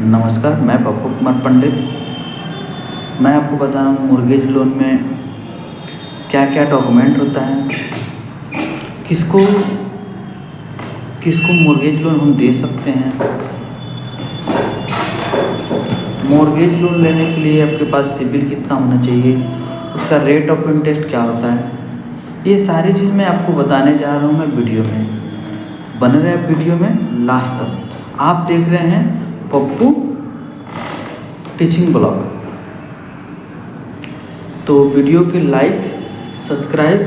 नमस्कार, मैं पप्पू कुमार पंडित। मैं आपको बता रहा हूँ मॉर्गेज लोन में क्या क्या डॉक्यूमेंट होता है, किसको किसको मॉर्गेज लोन हम दे सकते हैं। मॉर्गेज लोन लेने के लिए आपके पास सिबिल कितना होना चाहिए, उसका रेट ऑफ इंटरेस्ट क्या होता है, ये सारी चीज़ मैं आपको बताने जा रहा हूँ। मैं वीडियो में बने रहे वीडियो में लास्ट तक। आप देख रहे हैं पप्पू टीचिंग ब्लॉग। तो वीडियो के लाइक, सब्सक्राइब,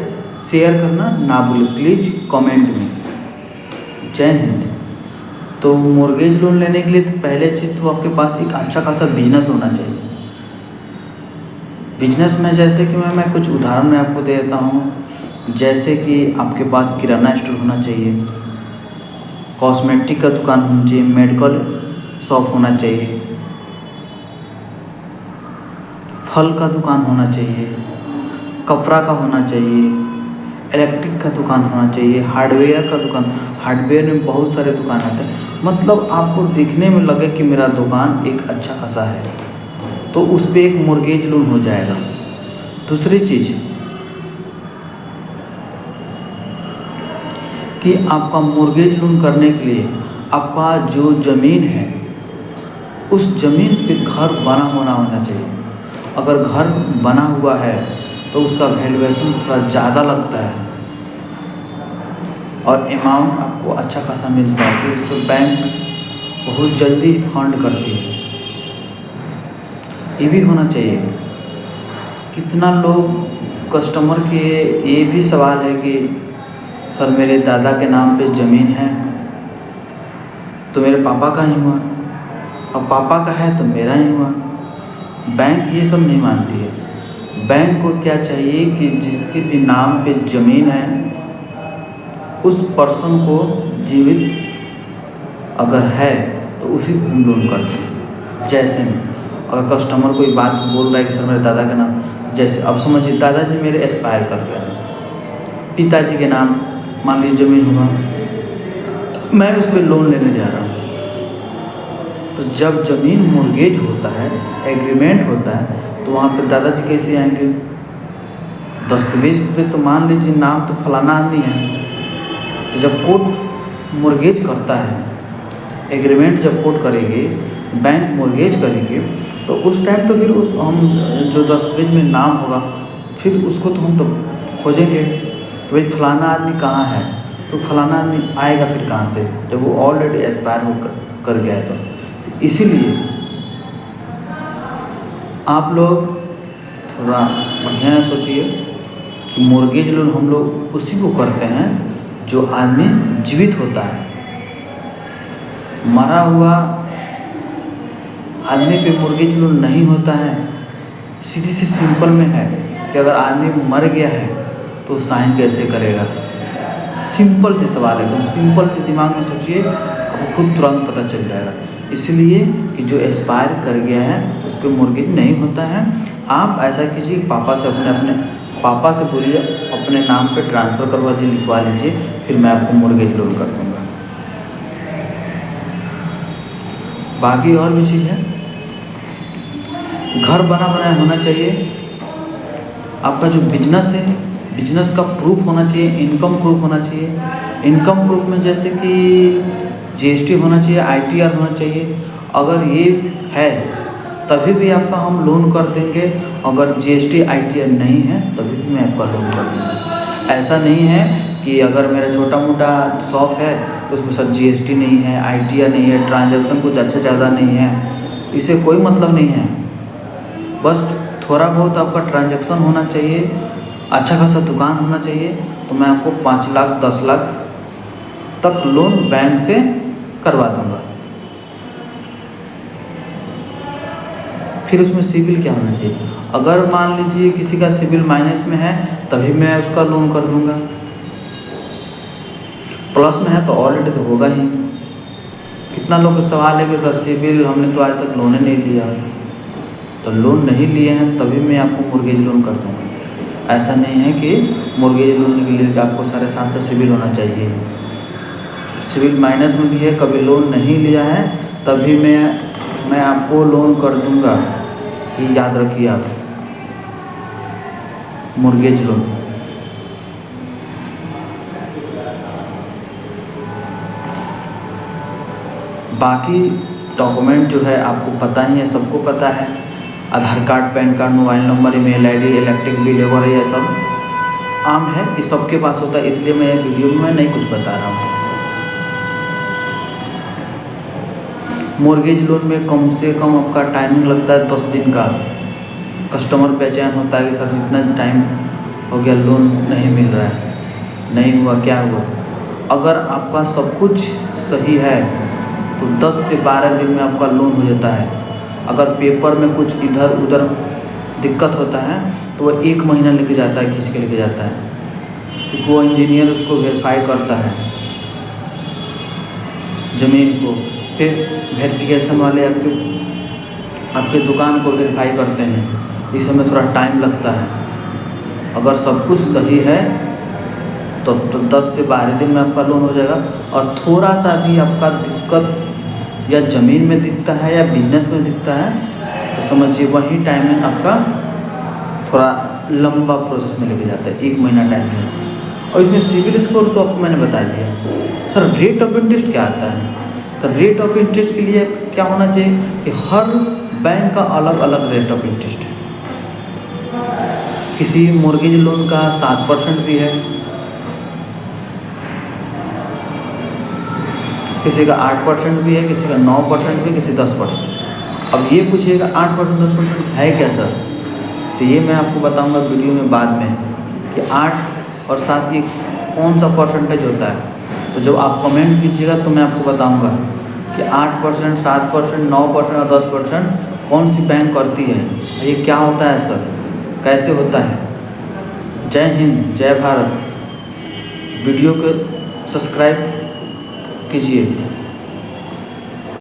शेयर करना ना भूलें प्लीज़ कमेंट में। जय हिंद। तो मॉर्गेज लोन लेने के लिए तो पहले चीज़ तो आपके पास एक अच्छा खासा बिजनेस होना चाहिए। बिजनेस में जैसे कि मैं कुछ उदाहरण में आपको दे देता हूँ। जैसे कि आपके पास किराना स्टोर होना चाहिए, कॉस्मेटिक का दुकान होना चाहिए, मेडिकल शॉप होना चाहिए, फल का दुकान होना चाहिए, कपड़ा का होना चाहिए, इलेक्ट्रिक का दुकान होना चाहिए, हार्डवेयर का दुकान। हार्डवेयर में बहुत सारे दुकान आते हैं, मतलब आपको दिखने में लगे कि मेरा दुकान एक अच्छा खासा है, तो उस पर एक मॉर्गेज लोन हो जाएगा। दूसरी चीज़ कि आपका मॉर्गेज लोन करने के लिए आपका जो ज़मीन है उस ज़मीन पे घर बना होना चाहिए। अगर घर बना हुआ है तो उसका वैल्यूएशन थोड़ा ज़्यादा लगता है और अमाउंट आपको अच्छा खासा मिलता है, फिर उसको बैंक बहुत जल्दी फंड करती है। ये भी होना चाहिए। कितना लोग कस्टमर के ये भी सवाल है कि सर मेरे दादा के नाम पे ज़मीन है तो मेरे पापा का ही हुआ, और पापा का है तो मेरा ही हुआ। बैंक ये सब नहीं मानती है। बैंक को क्या चाहिए कि जिसके भी नाम पे ज़मीन है उस पर्सन को जीवित अगर है तो उसी को हम लोन करते हैं। जैसे में अगर कस्टमर कोई बात बोल रहा है कि सर मेरे दादा का नाम, जैसे अब समझिए दादाजी मेरे एक्सपायर कर गए, पिताजी के नाम मान लीजिए ज़मीन हुआ, मैं उस पर लोन लेने जा रहा हूँ। तो जब ज़मीन मॉर्गेज होता है, एग्रीमेंट होता है, तो वहाँ पे दादाजी कैसे आएंगे? दस्तावेज पे तो मान लीजिए नाम तो फलाना आदमी है। तो जब कोर्ट मॉर्गेज करता है, एग्रीमेंट जब कोर्ट करेंगे, बैंक मॉर्गेज करेंगे, तो उस टाइम तो फिर उस हम जो दस्तावेज में नाम होगा फिर उसको तो हम तो खोजेंगे कि भाई फलाना आदमी कहाँ है, तो फलाना आदमी आएगा फिर कहाँ से जब वो ऑलरेडी एक्सपायर हो कर गया है। तो इसीलिए आप लोग थोड़ा बढ़िया सोचिए कि मॉर्गेज लोन हम लोग उसी को करते हैं जो आदमी जीवित होता है। मरा हुआ आदमी पे मॉर्गेज लोन नहीं होता है। सीधी सी सिंपल में है कि अगर आदमी मर गया है तो साइन कैसे करेगा। सिंपल से सवाल है, तो सिंपल से दिमाग में सोचिए, आपको खुद तुरंत पता चल जाएगा। इसलिए कि जो एक्सपायर कर गया है उस पर मॉर्गेज नहीं होता है। आप ऐसा कीजिए, पापा से अपने पापा से बोलिए अपने नाम पे ट्रांसफ़र करवा दीजिए, लिखवा लीजिए, फिर मैं आपको मॉर्गेज लोन कर दूँगा। बाकी और भी चीज़ है, घर बना बनाया होना चाहिए। आपका जो बिजनेस है, बिजनेस का प्रूफ होना चाहिए, इनकम प्रूफ होना चाहिए। इनकम प्रूफ में जैसे कि GST होना चाहिए, ITR होना चाहिए। अगर ये है तभी भी आपका हम लोन कर देंगे। अगर GST ITR नहीं है तभी भी मैं आपका लोन कर दूँगा। ऐसा नहीं है कि अगर मेरा छोटा मोटा शॉप है तो उसमें सर GST नहीं है, ITR नहीं है, ट्रांजैक्शन कुछ अच्छा ज़्यादा नहीं है, इससे कोई मतलब नहीं है। बस थोड़ा बहुत आपका ट्रांजैक्शन होना चाहिए, अच्छा खासा दुकान होना चाहिए, तो मैं आपको 5 लाख 10 लाख तक लोन बैंक से करवा दूंगा। फिर उसमें सिबिल क्या होना चाहिए? अगर मान लीजिए किसी का सिबिल माइनस में है तभी मैं उसका लोन कर दूंगा, प्लस में है तो ऑलरेडी तो होगा ही। कितना लोग का सवाल है कि सर सिबिल हमने तो आज तक लोन ही नहीं लिया, तो लोन नहीं लिए हैं तभी मैं आपको मॉर्गेज लोन कर दूँगा। ऐसा नहीं है कि मॉर्गेज लोन के लिए आपको 7.5 सिबिल होना चाहिए। सिबिल माइनस में भी है, कभी लोन नहीं लिया है तभी मैं मैं आपको लोन कर दूंगा, ये याद रखिए आप, मॉर्गेज लोन। बाकी डॉक्यूमेंट जो है आपको पता ही है, सबको पता है, Aadhaar card, PAN card, mobile number, email ID, electric bill वगैरह, ये सब आम है, ये सबके पास होता है, इसलिए मैं वीडियो में नहीं कुछ बता रहा हूँ। मॉर्गेज लोन में कम से कम आपका टाइमिंग लगता है 10 दिन का। कस्टमर बेचैन होता है कि सर इतना टाइम हो गया, लोन नहीं मिल रहा है, नहीं हुआ, क्या हुआ। अगर आपका सब कुछ सही है तो 10 से 12 दिन में आपका लोन हो जाता है। अगर पेपर में कुछ इधर उधर दिक्कत होता है तो वो 1 महीना लेके जाता है, खींच के लेके जाता है, क्योंकि वो इंजीनियर उसको वेरीफाई करता है ज़मीन को, फिर वेरिफिकेशन वाले आपके दुकान को वेरीफाई करते हैं, इस समय थोड़ा टाइम लगता है। अगर सब कुछ सही है तो 10 से 12 दिन में आपका लोन हो जाएगा। और थोड़ा सा भी आपका दिक्कत या ज़मीन में दिखता है या बिजनेस में दिखता है तो समझिए वही टाइमिंग आपका थोड़ा लंबा प्रोसेस में लेके जाता है, 1 महीना टाइम में। और इसमें सिविल स्कोर तो आपको मैंने बता दिया। सर रेट ऑफ इंटरेस्ट क्या आता है? तो रेट ऑफ इंटरेस्ट के लिए क्या होना चाहिए कि हर बैंक का अलग अलग रेट ऑफ इंटरेस्ट है। किसी मॉर्गेज लोन का 7% भी है, किसी का 8% भी है, किसी का 9% भी, किसी 10%। अब ये पूछिएगा 8% 10% है क्या सर? तो ये मैं आपको बताऊंगा वीडियो में बाद में कि 8 और 7 ये कौन सा परसेंटेज होता है। तो जब आप कमेंट कीजिएगा तो मैं आपको बताऊंगा कि 8%, 7%, 9% और 10% कौन सी बैंक करती है, ये क्या होता है सर, कैसे होता है। जय हिंद, जय भारत। वीडियो को सब्सक्राइब कीजिए।